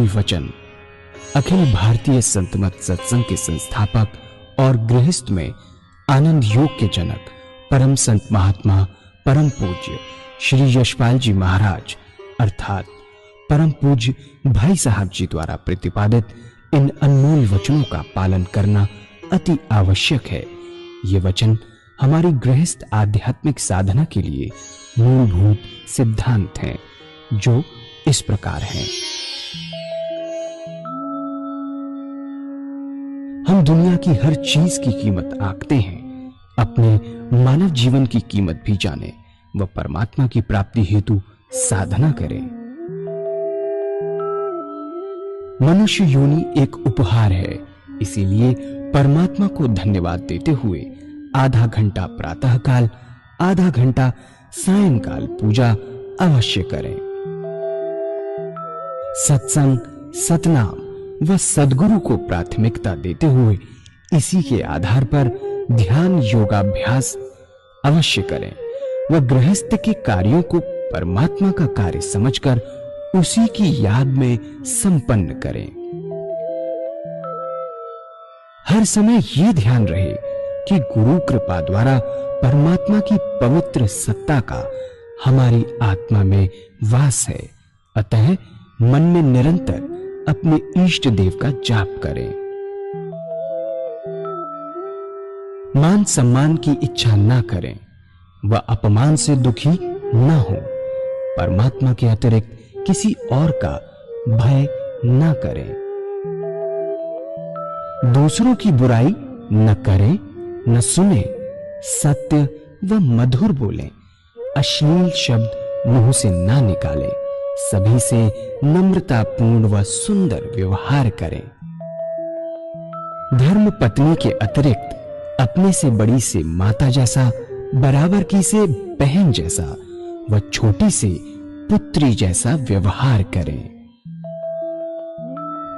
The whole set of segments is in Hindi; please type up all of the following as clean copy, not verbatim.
अनमोल वचन अखिल भारतीय संत मत सत्संग के संस्थापक और गृहस्थ में आनंद योग के जनक परम संत महात्मा परम पूज्य श्री यशपाल जी महाराज अर्थात परम पूज्य भाई साहब जी द्वारा प्रतिपादित इन अनमोल वचनों का पालन करना अति आवश्यक है। ये वचन हमारी गृहस्थ आध्यात्मिक साधना के लिए मूलभूत सिद्धांत हैं, जो इस प्रकार हैं। हम दुनिया की हर चीज की कीमत आंकते हैं, अपने मानव जीवन की कीमत भी जाने व परमात्मा की प्राप्ति हेतु साधना करें। मनुष्य योनि एक उपहार है, इसीलिए परमात्मा को धन्यवाद देते हुए आधा घंटा प्रातःकाल, आधा घंटा सायंकाल पूजा अवश्य करें। सत्संग, सतनाम व सद्गुरु को प्राथमिकता देते हुए इसी के आधार पर ध्यान योगाभ्यास अवश्य करें व गृहस्थ के कार्यों को परमात्मा का कार्य समझकर उसी की याद में संपन्न करें। हर समय ये ध्यान रहे कि गुरु कृपा द्वारा परमात्मा की पवित्र सत्ता का हमारी आत्मा में वास है, अतः मन में निरंतर अपने इष्ट देव का जाप करें। मान सम्मान की इच्छा न करें व अपमान से दुखी न हो। परमात्मा के अतिरिक्त किसी और का भय न करें। दूसरों की बुराई न करें, न सुने, सत्य व मधुर बोलें, अश्लील शब्द मुंह से ना निकालें, सभी से नम्रतापूर्ण व सुंदर व्यवहार करें। धर्म पत्नी के अतिरिक्त अपने से बड़ी से माता जैसा, बराबर की से बहन जैसा व छोटी से पुत्री जैसा व्यवहार करें।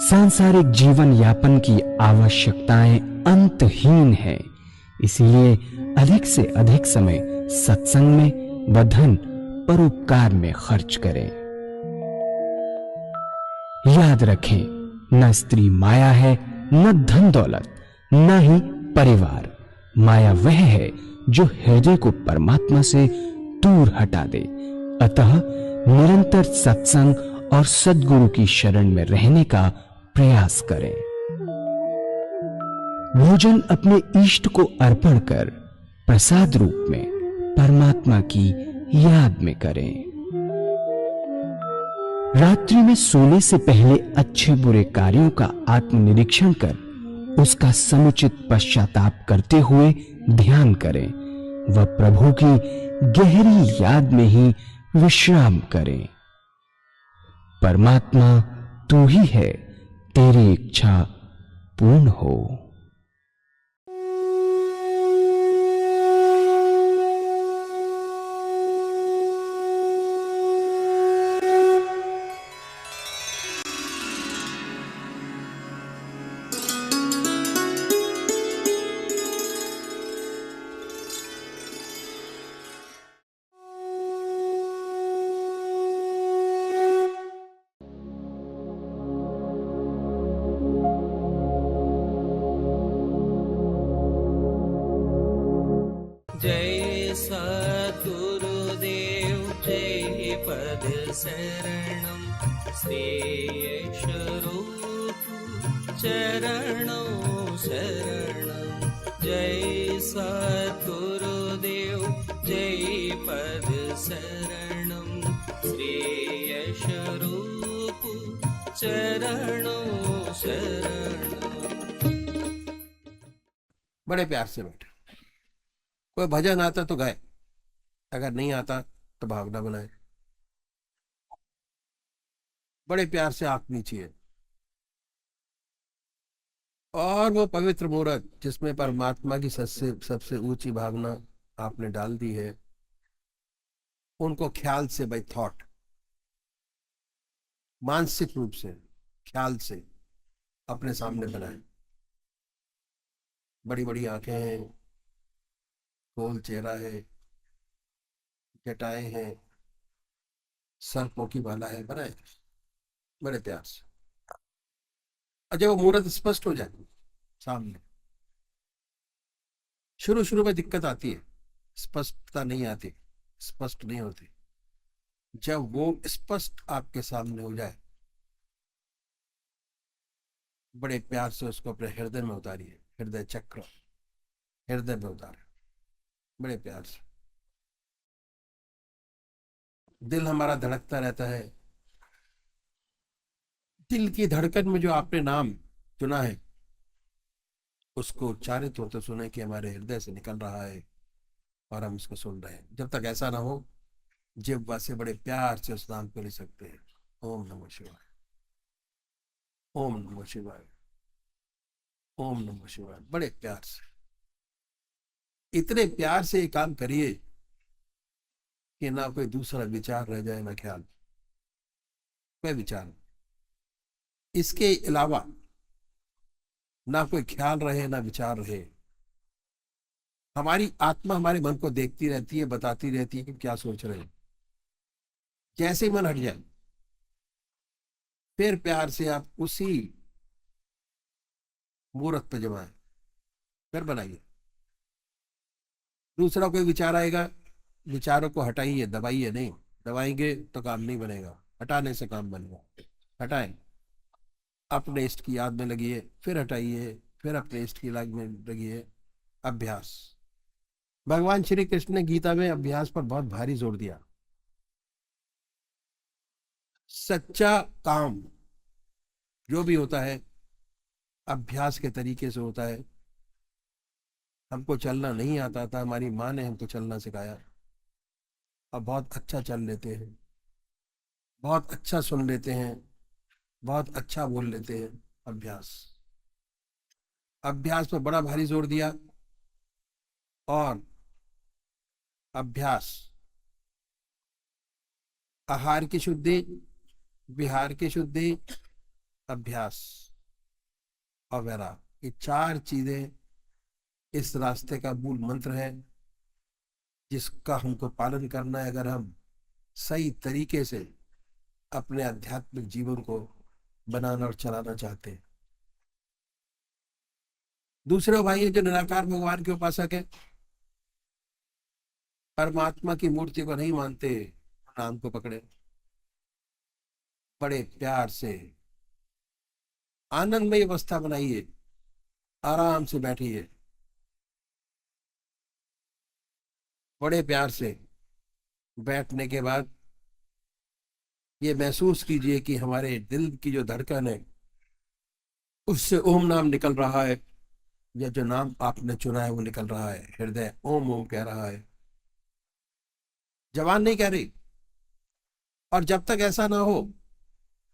सांसारिक जीवन यापन की आवश्यकताएं अंतहीन है, इसलिए अधिक से अधिक समय सत्संग में व धन परोपकार में खर्च करें। याद रखें, न स्त्री माया है, न धन दौलत, न ही परिवार। माया वह है जो हृदय को परमात्मा से दूर हटा दे। अतः निरंतर सत्संग और सद्गुरु की शरण में रहने का प्रयास करें। भोजन अपने इष्ट को अर्पण कर प्रसाद रूप में परमात्मा की याद में करें। रात्रि में सोने से पहले अच्छे बुरे कार्यों का आत्मनिरीक्षण कर उसका समुचित पश्चाताप करते हुए ध्यान करें व प्रभु की गहरी याद में ही विश्राम करें। परमात्मा तू ही है, तेरी इच्छा पूर्ण हो। जय सद्गुरुदेव जय पद शरणम श्री स्वरूप चरणों शरणम। जय सद्गुरुदेव जय पद शरणम श्री स्वरूप चरणों शरणम। बड़े प्यार से बैठे। कोई भजन आता तो गाए, अगर नहीं आता तो भावना बनाए। बड़े प्यार से आंख नीचिए और वो पवित्र मूर्त जिसमें परमात्मा की सबसे ऊंची भावना आपने डाल दी है, उनको ख्याल से, बाय थॉट, मानसिक रूप से ख्याल से अपने सामने बनाए। बड़ी बड़ी आंखें हैं, गोल चेहरा है, जटाएं हैं, सर पोकी वाला है, बनाए बड़े प्यार से। और जब वो मुहूर्त स्पष्ट हो जाए सामने, शुरू शुरू में दिक्कत आती है, स्पष्टता नहीं आती, स्पष्ट नहीं होती। जब वो स्पष्ट आपके सामने हो जाए, बड़े प्यार से उसको अपने हृदय में उतारिए, हृदय चक्र हृदय में उतारे बड़े प्यार से। दिल हमारा धड़कता रहता है, दिल की धड़कन में जो आपने नाम चुना है उसको उच्चारित होते सुने कि हमारे हृदय से निकल रहा है और हम उसको सुन रहे हैं। जब तक ऐसा ना हो, जिह्वा से बड़े प्यार से उस नाम को ले सकते हैं। ओम नमः शिवाय, ओम नमः शिवाय, ओम नमः शिवाय। बड़े प्यार से, इतने प्यार से ये काम करिए कि ना कोई दूसरा विचार रह जाए, ना ख्याल, कोई विचार नहीं। इसके अलावा ना कोई ख्याल रहे, ना विचार रहे। हमारी आत्मा हमारे मन को देखती रहती है, बताती रहती है कि क्या सोच रहे हैं। जैसे ही मन हट जाए, फिर प्यार से आप उसी मुहूर्त पे जमाएं, फिर बनाइए। दूसरा कोई विचार आएगा, विचारों को हटाइए, दबाइए नहीं। दबाएंगे तो काम नहीं बनेगा, हटाने से काम बनेगा। हटाएं, अपने इष्ट की याद में लगिए, फिर हटाइए, फिर अपने इष्ट की याद में लगिए। अभ्यास। भगवान श्री कृष्ण ने गीता में अभ्यास पर बहुत भारी जोर दिया। सच्चा काम जो भी होता है अभ्यास के तरीके से होता है। हमको चलना नहीं आता था, हमारी माँ ने हमको चलना सिखाया, अब बहुत अच्छा चल लेते हैं, बहुत अच्छा सुन लेते हैं, बहुत अच्छा बोल लेते हैं। अभ्यास, अभ्यास पर बड़ा भारी जोर दिया। और अभ्यास, आहार की शुद्धि, विहार की शुद्धि, अभ्यास और वैराग, ये चार चीजें इस रास्ते का मूल मंत्र है, जिसका हमको पालन करना है अगर हम सही तरीके से अपने आध्यात्मिक जीवन को बनाना और चलाना चाहते हैं। दूसरे भाई है जो निराकार भगवान के उपासक है, परमात्मा की मूर्ति को नहीं मानते, नाम को पकड़े, बड़े प्यार से आनंदमय अवस्था बनाइए, आराम से बैठिए, बड़े प्यार से। बैठने के बाद ये महसूस कीजिए कि हमारे दिल की जो धड़कन है उससे ओम नाम निकल रहा है, या जो नाम आपने चुना है वो निकल रहा है। हृदय ओम ओम कह रहा है, जबान नहीं कह रही। और जब तक ऐसा ना हो,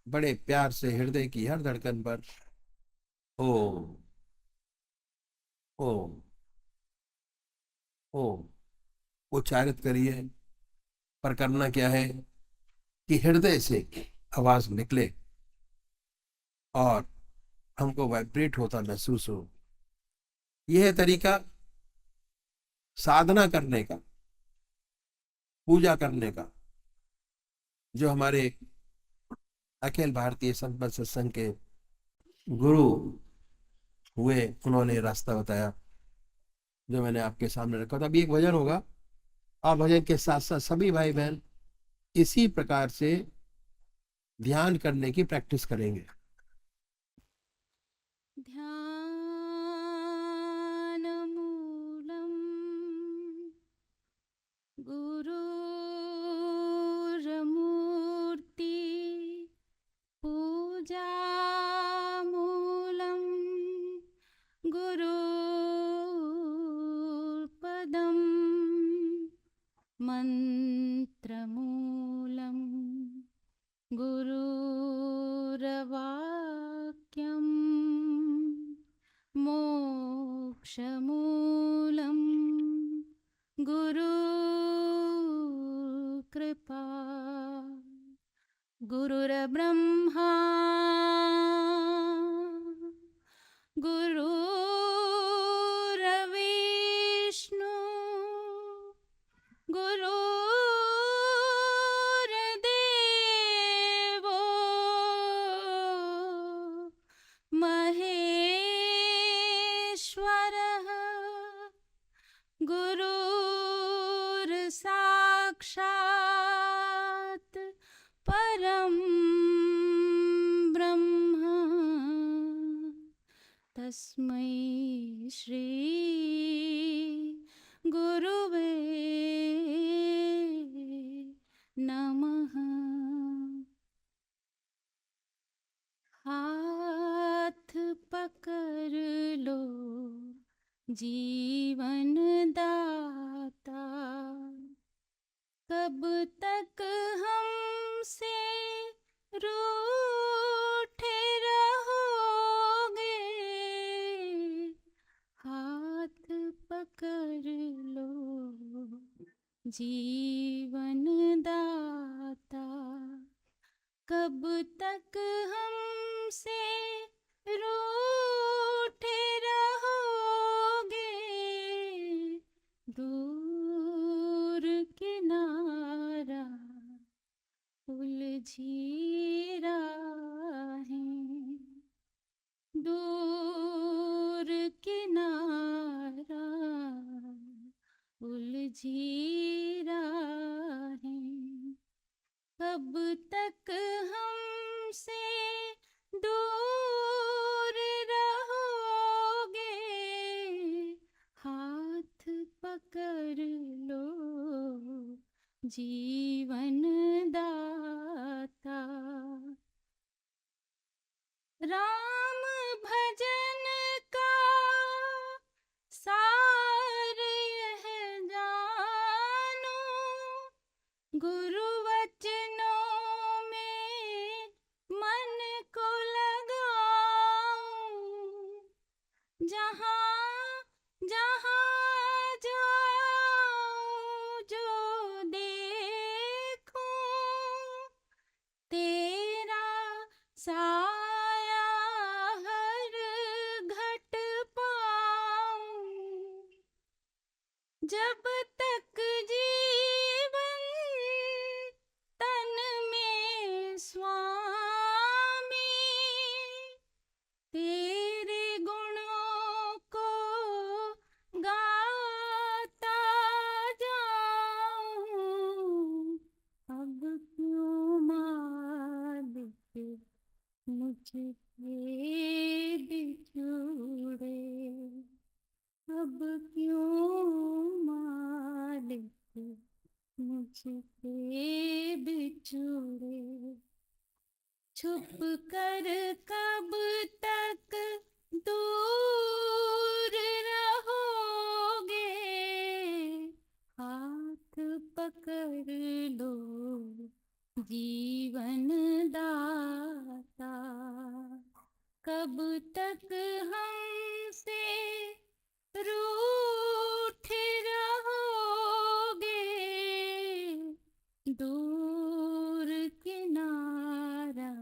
बड़े प्यार से हृदय की हर धड़कन पर ओम ओम ओम उच्चारित करिए। पर करना क्या है कि हृदय से आवाज निकले और हमको वाइब्रेट होता महसूस हो। यह है तरीका साधना करने का, पूजा करने का, जो हमारे अखिल भारतीय संत सत्संग के गुरु हुए, उन्होंने रास्ता बताया जो मैंने आपके सामने रखा था। अभी एक भजन होगा और भजन के साथ साथ सभी भाई बहन इसी प्रकार से ध्यान करने की प्रैक्टिस करेंगे। ध्यानमूलम् गुरुरमूर्ति पूजामूलं गुरुपदं मन्त्रमूलं गुरुरवाक्यं मोक्षमूलं गुरुकृपा गुरुर्ब्रह्मा गुरुर्विष्णु गुरुर्देवो साक्षात् परं ब्रह्म तस्मै श्री गुरुवे नमः। हाथ पकड़ लो जीवन दाता, कब तक हमसे रूठे रहोगे। हाथ पकड़ लो जीवन दाता, कब तक हमसे रूठे रहोगे। दूर किनारा उलझी राहें, दूर किनारा उलझी राहें, कब तक हमसे दूर रहोगे। हाथ पकड़ लो जीवन दाता। राम भजन का सार यह जानो, गुरु वचनों में मन को लगाऊं। जहाँ जहाँ जाऊं जो देखूं, तेरा साया हर घट पाऊं। जब तक जीवन तन में स्वामी, तेरे गुणों को गाता जाऊं। अब क्यों मालिक मुझसे बिछुड़े, अब क्यों मालिक मुझसे बिछुड़े। छुप कर कब तक दूर रहोगे। हाथ पकड़ लो जीवन दाता, कब तक हमसे रूठे रहोगे। दूर किनारा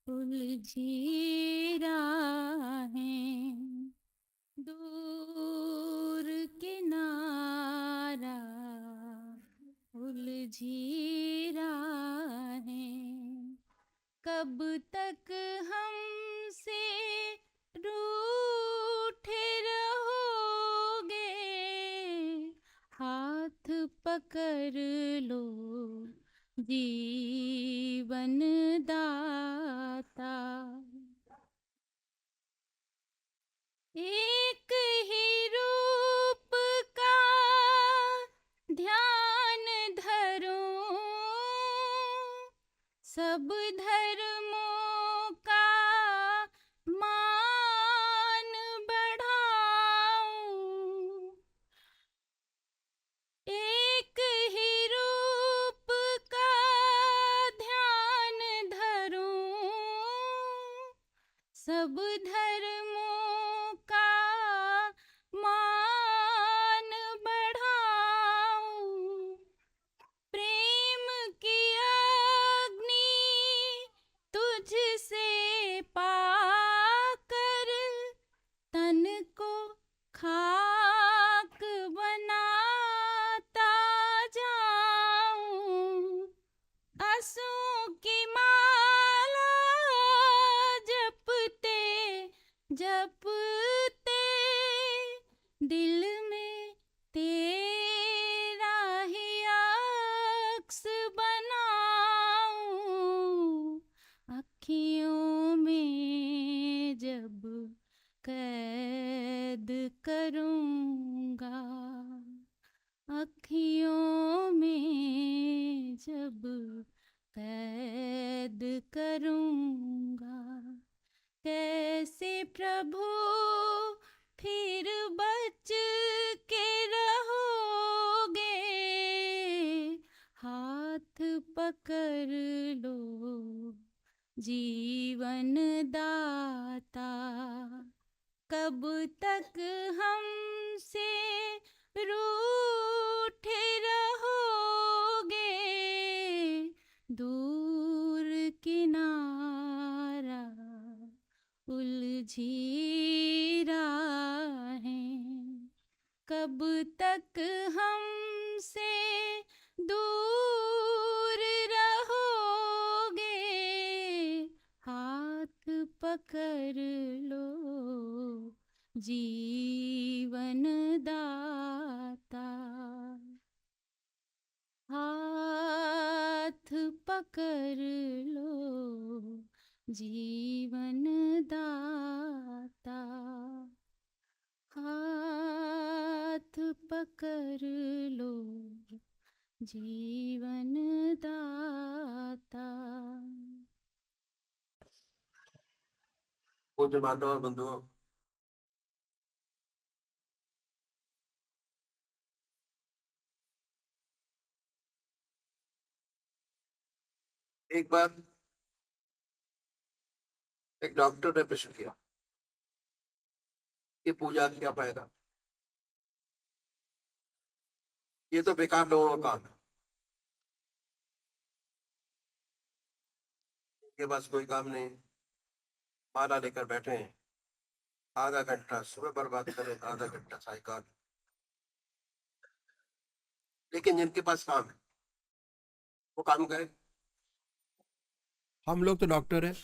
उलझी राहें, दूर किनारा उलझी राहें, कब तक हमसे रूठे रहोगे। हाथ पकड़ लो जीवन दाता। एक ही रूप का ध्यान धरूं, सब धर्मों का मान बढ़ाऊं। एक ही रूप का ध्यान धरूं, सब धर्मों का मान बढ़ाऊं। प्रेम की अग्नि तुझसे पाकर तन को खाक बनाता जाऊं। आंसू की माला जपते जपते दिल में तेरा ही करूँगा, अखियों में जब कैद करूँगा, कैसे प्रभु फिर बच के रहोगे, हाथ पकड़ लो जीवन दाता, कब तक हमसे रूठे रहोगे, दूर किनारा उलझी राहें, कब तक हमसे दूर रहोगे, हाथ पकड़ लो जीवन दाता, हाथ पकड़ लो जीवन दाता, हाथ पकड़ लो जीवन दाता। पूज्य मानव बंधुओं, एक बार एक डॉक्टर ने प्रश्न किया कि पूजा का क्या फायदा, ये तो बेकार लोगों का काम है, इनके पास कोई काम नहीं, माला लेकर बैठे हैं, आधा घंटा सुबह बर्बाद करें, आधा घंटा सायकाल, लेकिन जिनके पास काम है वो काम करें। हम लोग तो डॉक्टर हैं,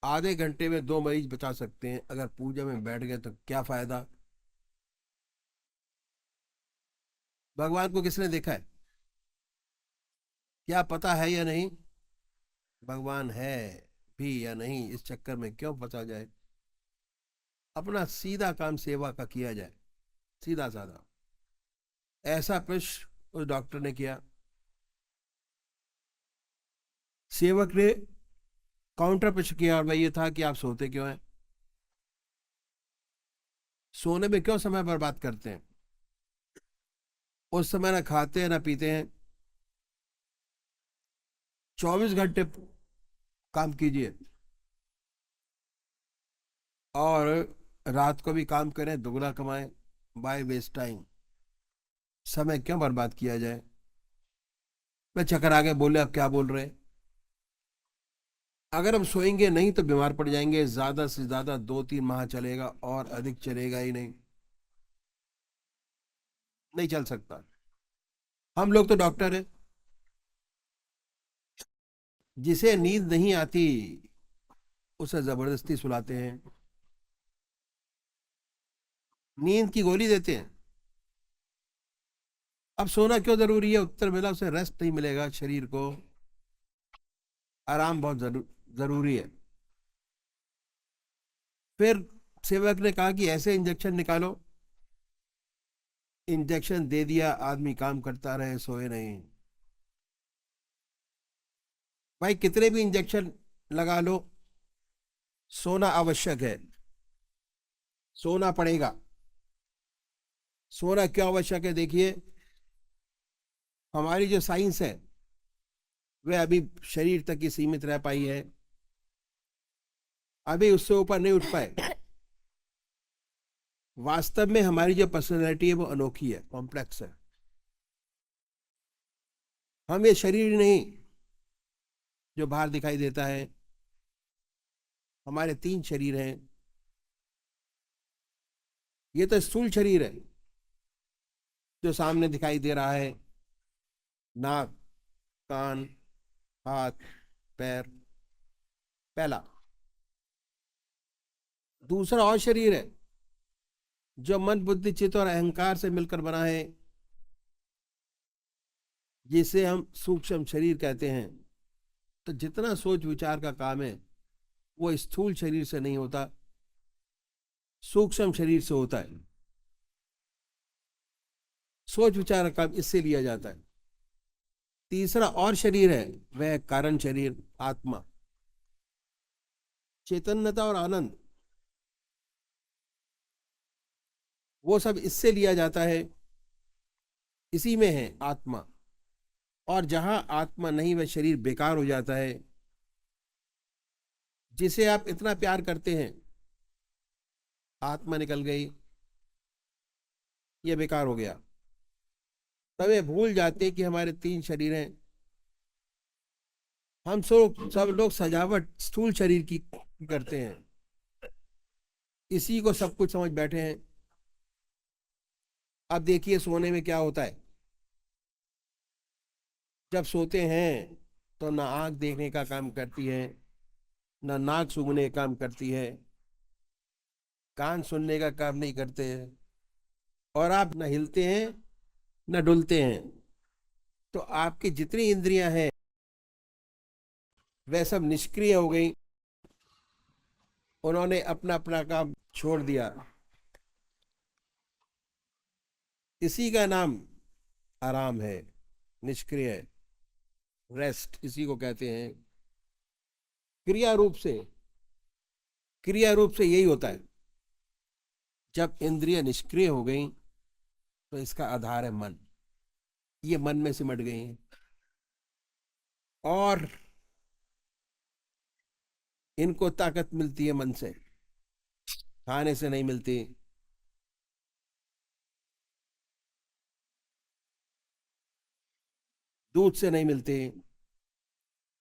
आधे घंटे में 2 मरीज बचा सकते हैं, अगर पूजा में बैठ गए तो क्या फायदा। भगवान को किसने देखा है? क्या पता है या नहीं भगवान है भी या नहीं, इस चक्कर में क्यों फंसा जाए। अपना सीधा काम सेवा का किया जाए, सीधा साधा। ऐसा प्रश्न उस डॉक्टर ने किया। सेवक ने काउंटर प्रश्न किया और वह ये था कि आप सोते क्यों हैं, सोने में क्यों समय बर्बाद करते हैं, उस समय ना खाते हैं ना पीते हैं, 24 घंटे काम कीजिए और रात को भी काम करें, दुगना कमाएं, बाय वेस्ट टाइम, समय क्यों बर्बाद किया जाए। मैं चक्कर आगे बोले, आप क्या बोल रहे हैं। अगर हम सोएंगे नहीं तो बीमार पड़ जाएंगे, ज्यादा से ज्यादा 2-3 माह चलेगा और अधिक चलेगा ही नहीं, नहीं चल सकता। हम लोग तो डॉक्टर हैं, जिसे नींद नहीं आती उसे जबरदस्ती सुलाते हैं, नींद की गोली देते हैं। अब सोना क्यों जरूरी है? उत्तर मिला, उसे रेस्ट नहीं मिलेगा, शरीर को आराम बहुत जरूरी है। फिर सेवक ने कहा कि ऐसे इंजेक्शन निकालो, इंजेक्शन दे दिया, आदमी काम करता रहे, सोए नहीं। भाई कितने भी इंजेक्शन लगा लो, सोना आवश्यक है, सोना पड़ेगा। सोना क्यों आवश्यक है? देखिए, हमारी जो साइंस है वह अभी शरीर तक ही सीमित रह पाई है, अभी उससे ऊपर नहीं उठ पाए। वास्तव में हमारी जो पर्सनैलिटी है वो अनोखी है, कॉम्प्लेक्स है। हम ये शरीर नहीं जो बाहर दिखाई देता है, हमारे 3 शरीर हैं। ये तो स्थूल शरीर है जो सामने दिखाई दे रहा है, नाक, कान, हाथ, पैर, पहला। दूसरा और शरीर है जो मन, बुद्धि, चित्त और अहंकार से मिलकर बना है, जिसे हम सूक्ष्म शरीर कहते हैं। तो जितना सोच विचार का काम है वो स्थूल शरीर से नहीं होता, सूक्ष्म शरीर से होता है। सोच विचार का काम इससे लिया जाता है। तीसरा और शरीर है, वह है कारण शरीर, आत्मा। चैतन्यता और आनंद वो सब इससे लिया जाता है, इसी में है आत्मा। और जहां आत्मा नहीं वह शरीर बेकार हो जाता है। जिसे आप इतना प्यार करते हैं, आत्मा निकल गई, ये बेकार हो गया। तब ये भूल जाते कि हमारे 3 शरीर हैं। हम सब लोग सजावट स्थूल शरीर की करते हैं, इसी को सब कुछ समझ बैठे हैं। अब देखिए सोने में क्या होता है। जब सोते हैं तो ना आंख देखने का काम करती है, ना नाक सूंघने का काम करती है, कान सुनने का काम नहीं करते हैं, और आप न हिलते हैं न डुलते हैं। तो आपकी जितनी इंद्रियां हैं वह सब निष्क्रिय हो गई। उन्होंने अपना अपना काम छोड़ दिया। इसी का नाम आराम है, निष्क्रिय, रेस्ट इसी को कहते हैं। क्रिया रूप से यही होता है। जब इंद्रिय निष्क्रिय हो गई तो इसका आधार है मन। ये मन में सिमट गई हैं और इनको ताकत मिलती है मन से, खाने से नहीं मिलती। दूध से नहीं मिलती,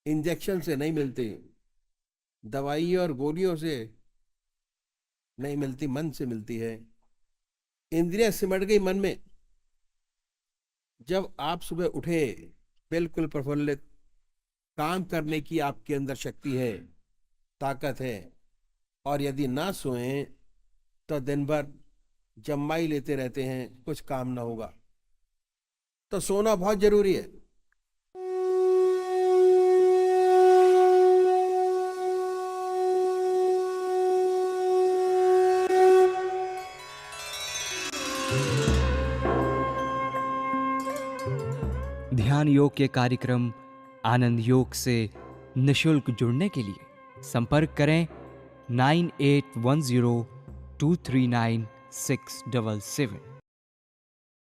इंजेक्शन से नहीं मिलती, दवाई और गोलियों से नहीं मिलती, मन से मिलती है। इंद्रियां सिमट गई मन में। जब आप सुबह उठे बिल्कुल प्रफुल्लित, काम करने की आपके अंदर शक्ति है, ताकत है, और यदि ना सोएं तो दिन भर जम्माई लेते रहते हैं, कुछ काम ना होगा। तो सोना बहुत जरूरी है। ध्यान योग के कार्यक्रम आनंद योग से निशुल्क जुड़ने के लिए संपर्क करें 9810239677।